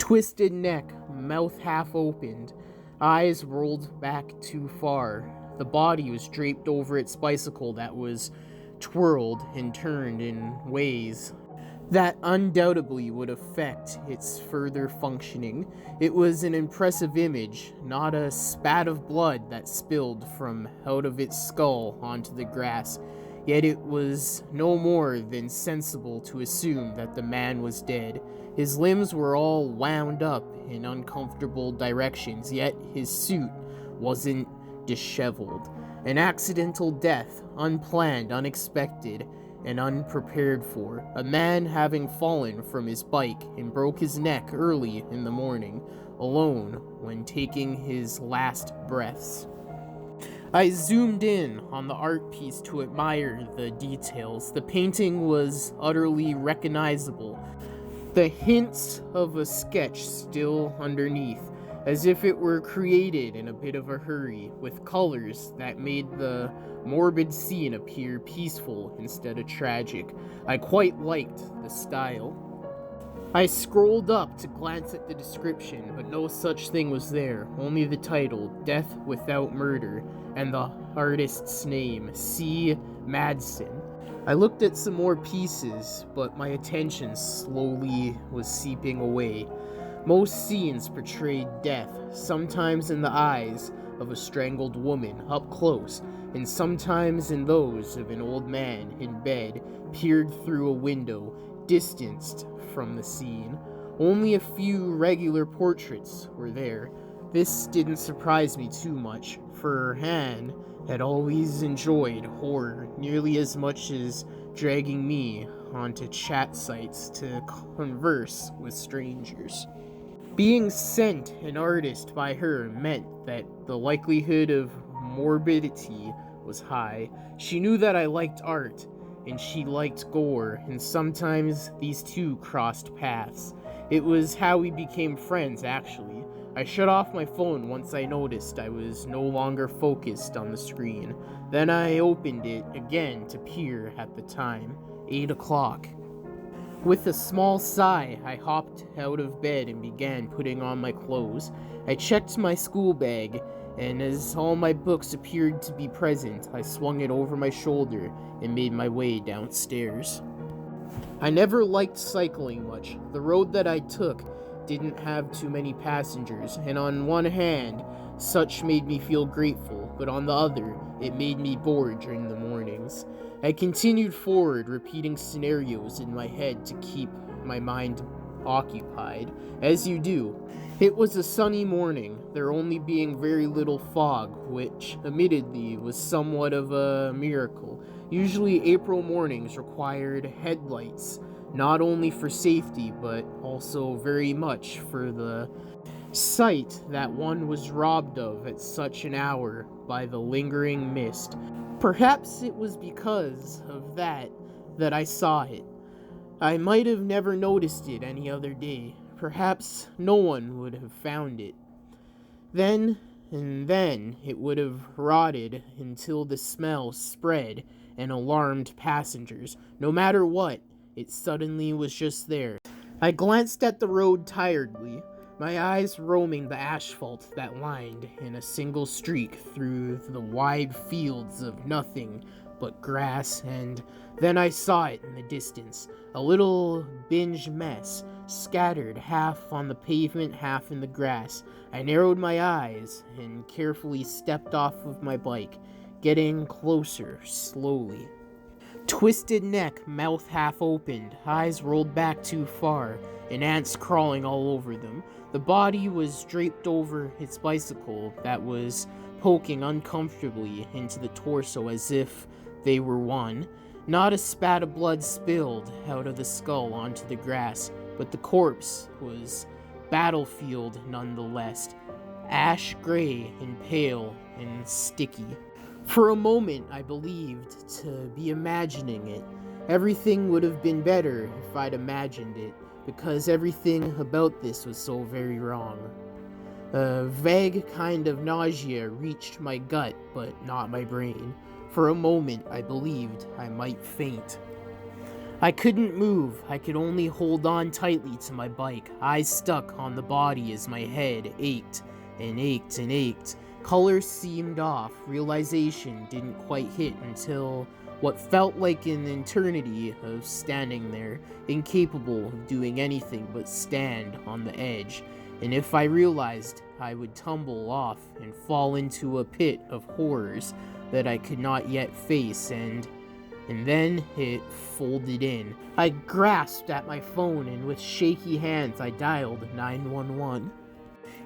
Twisted neck, mouth half opened, eyes rolled back too far. The body was draped over its bicycle that was twirled and turned in ways that undoubtedly would affect its further functioning. It was an impressive image, not a spat of blood that spilled from out of its skull onto the grass. Yet it was no more than sensible to assume that the man was dead. His limbs were all wound up in uncomfortable directions, yet his suit wasn't disheveled. An accidental death, unplanned, unexpected, and unprepared for. A man having fallen from his bike and broke his neck early in the morning, alone when taking his last breaths. I zoomed in on the art piece to admire the details. The painting was utterly recognizable, the hints of a sketch still underneath, as if it were created in a bit of a hurry, with colors that made the morbid scene appear peaceful instead of tragic. I quite liked the style. I scrolled up to glance at the description, but no such thing was there, only the title, Death Without Murder, and the artist's name, C. Madsen. I looked at some more pieces, but my attention slowly was seeping away. Most scenes portrayed death, sometimes in the eyes of a strangled woman up close, and sometimes in those of an old man in bed, peered through a window, distanced from the scene. Only a few regular portraits were there. This didn't surprise me too much, for Anne had always enjoyed horror nearly as much as dragging me onto chat sites to converse with strangers. Being sent an artist by her meant that the likelihood of morbidity was high. She knew that I liked art, and she liked gore, and sometimes these two crossed paths. It was how we became friends, actually. I shut off my phone once I noticed I was no longer focused on the screen. Then I opened it again to peer at the time, 8 o'clock. With a small sigh, I hopped out of bed and began putting on my clothes. I checked my school bag, and as all my books appeared to be present, I swung it over my shoulder and made my way downstairs. I never liked cycling much. The road that I took didn't have too many passengers, and on one hand, such made me feel grateful, but on the other, it made me bored during the mornings. I continued forward, repeating scenarios in my head to keep my mind occupied, as you do. It was a sunny morning, there only being very little fog, which, admittedly, was somewhat of a miracle. Usually April mornings required headlights, not only for safety, but also very much for the sight that one was robbed of at such an hour by the lingering mist. Perhaps it was because of that I saw it. I might have never noticed it any other day. Perhaps no one would have found it. Then it would have rotted until the smell spread and alarmed passengers. No matter what, it suddenly was just there. I glanced at the road tiredly, my eyes roaming the asphalt that lined in a single streak through the wide fields of nothing but grass, and then I saw it in the distance, a little binge mess, scattered half on the pavement, half in the grass. I narrowed my eyes and carefully stepped off of my bike, getting closer slowly. Twisted neck, mouth half opened, eyes rolled back too far, and ants crawling all over them. The body was draped over its bicycle that was poking uncomfortably into the torso as if they were one. Not a spat of blood spilled out of the skull onto the grass, but the corpse was battlefield nonetheless, ash gray and pale and sticky. For a moment, I believed to be imagining it. Everything would have been better if I'd imagined it, because everything about this was so very wrong. A vague kind of nausea reached my gut, but not my brain. For a moment, I believed I might faint. I couldn't move. I could only hold on tightly to my bike, eyes stuck on the body as my head ached and ached and ached. Color seemed off. Realization didn't quite hit until what felt like an eternity of standing there, incapable of doing anything but stand on the edge. And if I realized, I would tumble off and fall into a pit of horrors that I could not yet face, and then it folded in. I grasped at my phone and with shaky hands I dialed 911.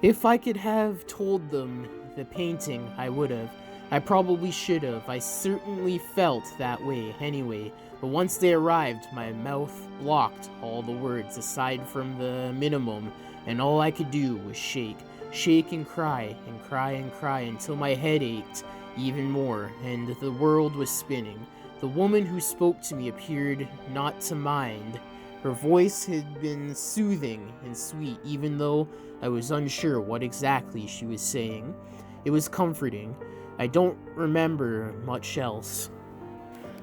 If I could have told them the painting, I would have. I probably should have. I certainly felt that way anyway. But once they arrived, my mouth blocked all the words aside from the minimum, and all I could do was shake. Shake and cry and cry and cry until my head ached even more and the world was spinning. The woman who spoke to me appeared not to mind. Her voice had been soothing and sweet, even though I was unsure what exactly she was saying. It was comforting. I don't remember much else.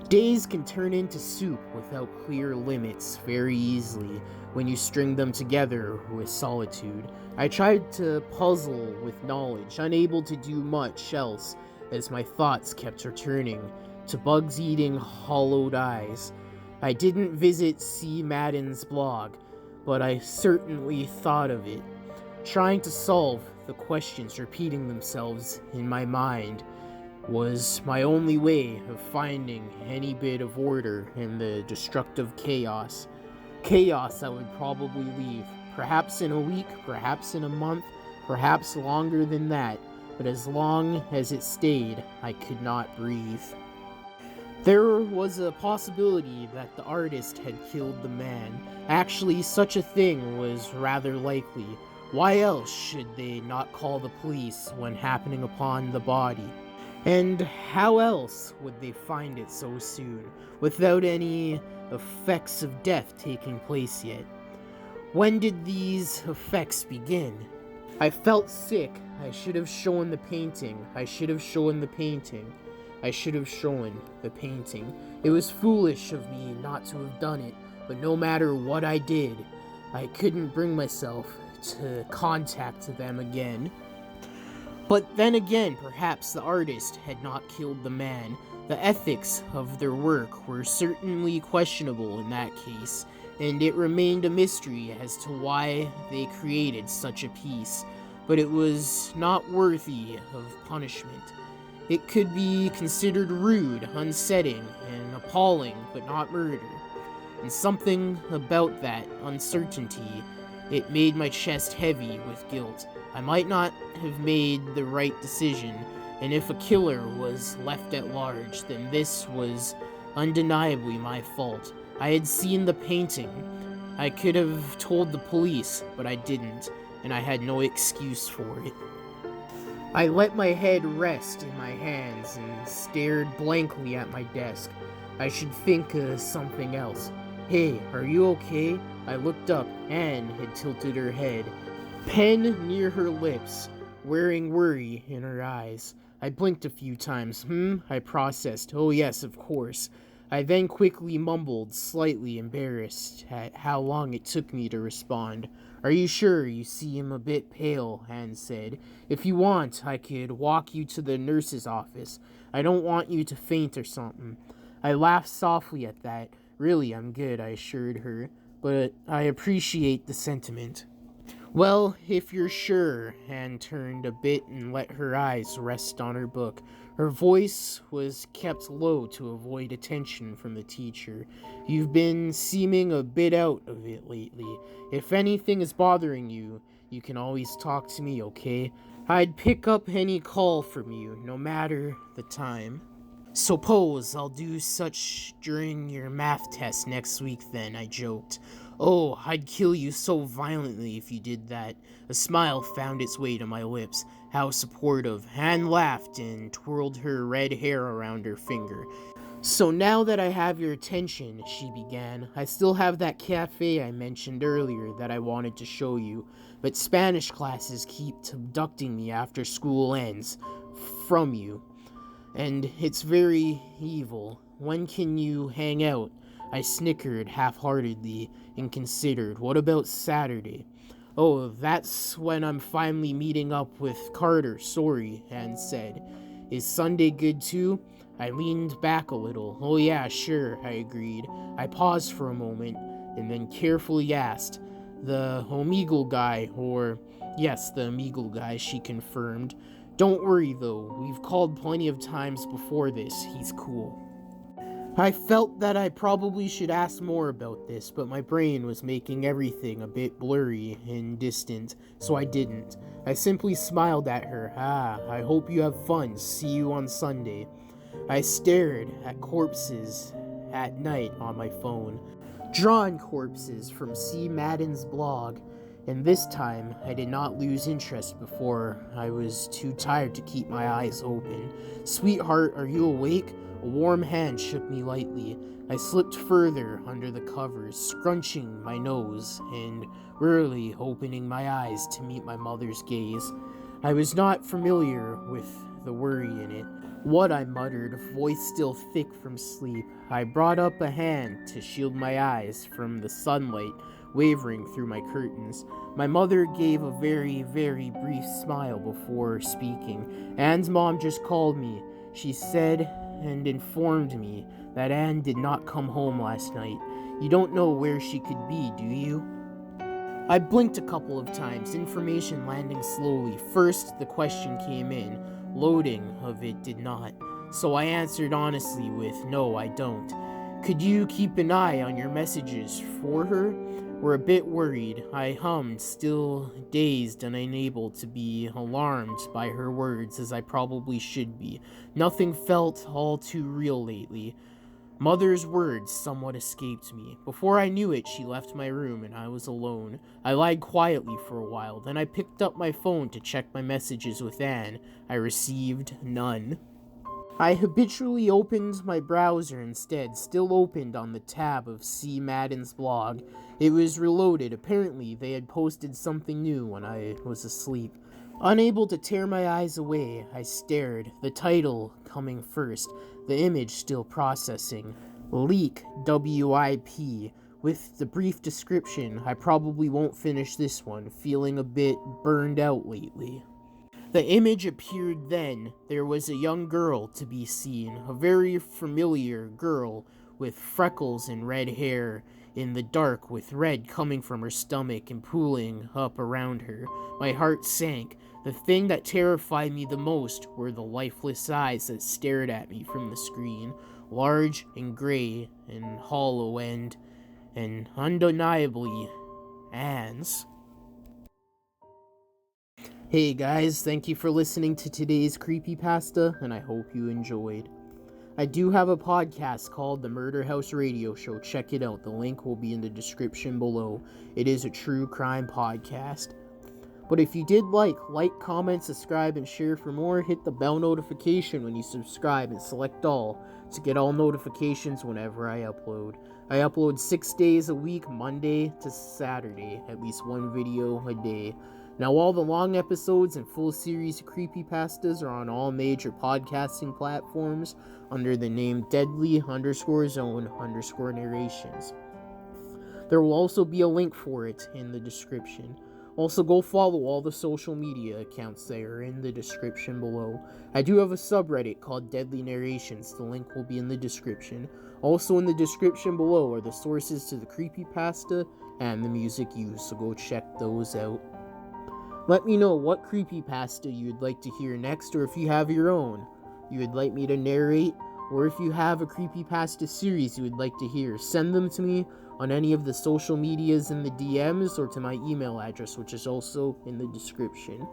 Days can turn into soup without clear limits very easily when you string them together with solitude. I tried to puzzle with knowledge, unable to do much else as my thoughts kept returning to bugs eating hollowed eyes. I didn't visit C. Madden's blog, but I certainly thought of it, trying to solve the questions repeating themselves in my mind was my only way of finding any bit of order in the destructive chaos. Chaos I would probably leave, perhaps in a week, perhaps in a month, perhaps longer than that, but as long as it stayed, I could not breathe. There was a possibility that the artist had killed the man. Actually, such a thing was rather likely. Why else should they not call the police when happening upon the body? And how else would they find it so soon, without any effects of death taking place yet? When did these effects begin? I felt sick. I should have shown the painting. I should have shown the painting. I should have shown the painting. It was foolish of me not to have done it, but no matter what I did, I couldn't bring myself to contact them again. But then again, perhaps the artist had not killed the man. The ethics of their work were certainly questionable in that case, and it remained a mystery as to why they created such a piece. But it was not worthy of punishment. It could be considered rude, unsettling, and appalling, but not murder. And something about that uncertainty, it made my chest heavy with guilt. I might not have made the right decision, and if a killer was left at large, then this was undeniably my fault. I had seen the painting. I could have told the police, but I didn't, and I had no excuse for it. I let my head rest in my hands and stared blankly at my desk. I should think of something else. Hey, are you okay? I looked up. Anne had tilted her head, pen near her lips, wearing worry in her eyes. I blinked a few times. I processed. Oh yes, of course. I then quickly mumbled, slightly embarrassed at how long it took me to respond. Are you sure? You seem a bit pale, Anne said. If you want, I could walk you to the nurse's office. I don't want you to faint or something. I laughed softly at that. Really, I'm good, I assured her, but I appreciate the sentiment. Well, if you're sure, Anne turned a bit and let her eyes rest on her book. Her voice was kept low to avoid attention from the teacher. You've been seeming a bit out of it lately. If anything is bothering you, you can always talk to me, okay? I'd pick up any call from you, no matter the time. Suppose I'll do such during your math test next week then, I joked. Oh, I'd kill you so violently if you did that. A smile found its way to my lips. How supportive. Anne laughed and twirled her red hair around her finger. So now that I have your attention, she began, I still have that cafe I mentioned earlier that I wanted to show you, but Spanish classes keep abducting me after school ends from you. And it's very evil. When can you hang out? I snickered half-heartedly and considered, what about Saturday? Oh, that's when I'm finally meeting up with Carter, sorry, Anne said. Is Sunday good too? I leaned back a little. Oh yeah, sure, I agreed. I paused for a moment and then carefully asked, the Omegle guy, or yes, the Omegle guy, she confirmed. Don't worry though, we've called plenty of times before this, he's cool. I felt that I probably should ask more about this, but my brain was making everything a bit blurry and distant, so I didn't. I simply smiled at her. I hope you have fun. See you on Sunday. I stared at corpses at night on my phone. Drawn corpses from C. Madden's blog, and this time I did not lose interest before I was too tired to keep my eyes open. Sweetheart, are you awake? A warm hand shook me lightly. I slipped further under the covers, scrunching my nose and wearily opening my eyes to meet my mother's gaze. I was not familiar with the worry in it. What, I muttered, voice still thick from sleep. I brought up a hand to shield my eyes from the sunlight wavering through my curtains. My mother gave a very, very brief smile before speaking. Anne's mom just called me. She said and informed me that Anne did not come home last night. You don't know where she could be, do you? I blinked a couple of times, information landing slowly. First, the question came in. Loading of it did not. So I answered honestly with, no, I don't. Could you keep an eye on your messages for her? We're a bit worried. I hummed, still dazed and unable to be alarmed by her words as I probably should be. Nothing felt all too real lately. Mother's words somewhat escaped me. Before I knew it, she left my room and I was alone. I lied quietly for a while, then I picked up my phone to check my messages with Anne. I received none. I habitually opened my browser instead, still opened on the tab of C. Madden's blog. It was reloaded. Apparently, they had posted something new when I was asleep. Unable to tear my eyes away, I stared, the title coming first, the image still processing. Leak WIP. With the brief description, I probably won't finish this one, feeling a bit burned out lately. The image appeared then. There was a young girl to be seen, a very familiar girl with freckles and red hair, in the dark with red coming from her stomach and pooling up around her. My heart sank. The thing that terrified me the most were the lifeless eyes that stared at me from the screen, large and gray and hollow and undeniably Anne's. Hey guys, thank you for listening to today's Creepypasta, and I hope you enjoyed. I do have a podcast called The Murder House Radio Show. Check it out. The link will be in the description below. It is a true crime podcast. But if you did like, comment, subscribe, and share for more. Hit the bell notification when you subscribe and select all to get all notifications whenever I upload. I upload 6 days a week, Monday to Saturday, at least one video a day. Now, all the long episodes and full series of creepypastas are on all major podcasting platforms under the name deadly_zone_narrations. There will also be a link for it in the description. Also, go follow all the social media accounts that are in the description below. I do have a subreddit called Deadly Narrations. The link will be in the description. Also in the description below are the sources to the creepypasta and the music used, so go check those out. Let me know what creepypasta you'd like to hear next, or if you have your own you would like me to narrate, or if you have a creepypasta series you would like to hear. Send them to me on any of the social medias in the DMs or to my email address, which is also in the description,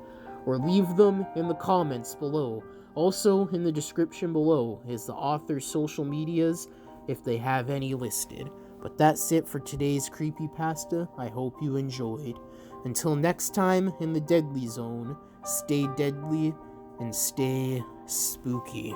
or leave them in the comments below. Also in the description below is the author's social medias if they have any listed. But that's it for today's creepypasta. I hope you enjoyed. Until next time in the Deadly Zone, stay deadly and stay spooky.